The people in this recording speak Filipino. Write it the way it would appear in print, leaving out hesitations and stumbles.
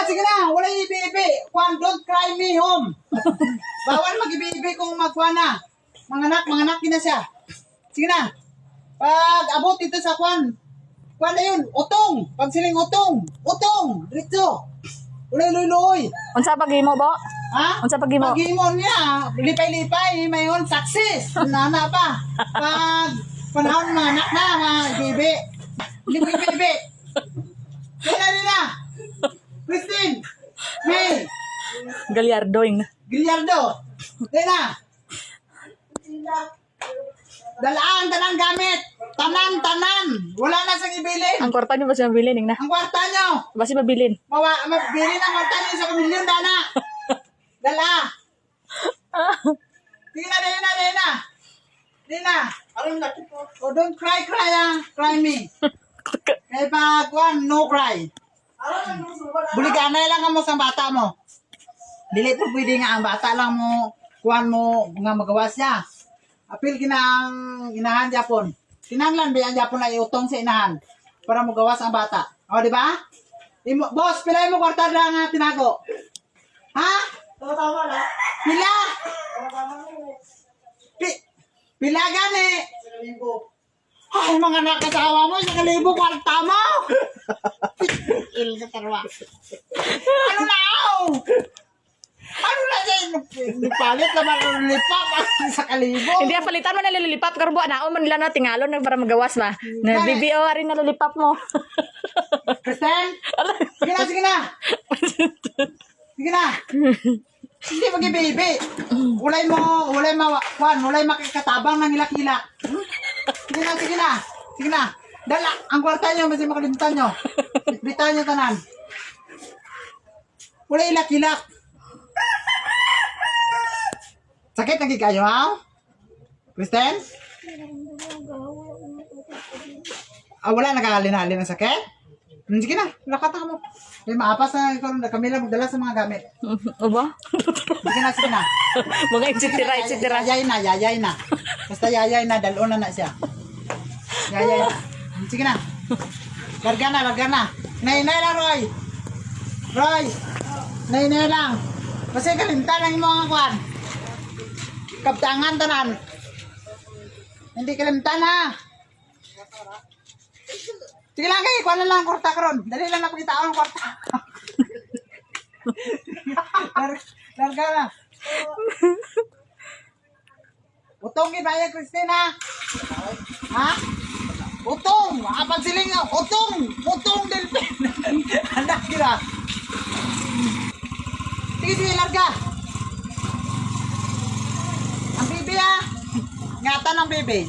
sige na. Wala ibi-ibi. Kwan, don't cry me home. Bawal mag-ibi-ibi kung magkwan na. Manganak na siya. Sige na. Pag abot ito sa kwan na yun, utong. Pag siling utong. Diretso. Ulay, luy. Unsa pagimo bo? Ha? Unsa pagimo? Pag-imon niya, lipay-lipay, mayon success. Nana pa. Pag panahon mga anak na, mga bibi. Hindi mo bibi. Nina. Christine. May. Galyardoing. Gilyardo. Nina. Dalaan, tanang gamit. Tanan. Wala na sa ibilin. Ang kwarta niyo ba siya mabilin ning na? Ang kwarta nyo. Basi mabilin. Mabili ng kwarta nyo sa kamilyon, Dana. Dala. Tingnan na, Nina. Oh, don't cry, cry me. Kaya pag, no cry. Buliganay lang mo sa bata mo. Dili po pwede nga ang bata lang mo, mo nga magawa siya. Apil kinang inahan Japon. Kinanglan ba ang Japon na iutong sa inahan para magawas ang bata. O, di ba? Boss, pilay mo kwarta na nga tinago. Ha? Pila? Pila gani? Ay, mga nakasawa mo, sa kalibo kwarta mo. Il sa tarwa. Ano na? Ano na dyan? Nipalit naman ang lipap sa kalibo. Hindi palitan mo na lilipap karbo na man nila na tingalon na para magawas ba. Na BBO rin na lilipap mo. Kristen? Sige na. Hindi mag-ibi-ibi. Ulay makikatabang ng ilak-ilak. Sige na. Dala, ang kwarta nyo, kasi makalimutan nyo. Bitbitan nyo tanan. Ulay ilak-ilak. Sakit lagi kayo, ha? Kristen? Wala nakakalin-alin ng sakit? Sige na, lakata mo. May maapas na kami lang magdala sa mga gamit. O ba? Sige na. Mga itsitira. Yayay na. Basta yayay na, dalon na siya. Yayay na. Sige na. Larga na. Nay lang, Roy. Nay lang. Kasi kalimtan lang yung mga kwan. Kaptangan tanan. Hindi kalimtan ha. Sige lang kayo, kuha na lang ang kwarta karon. Dali lang nakikita ang kwarta. Larga na. Utong ibaya, Christina. Ha? Utong. Pagsiling nga. Utong delpin. Anak kira. Sige, larga. Ang bibi ha. Ingatan ang bibi.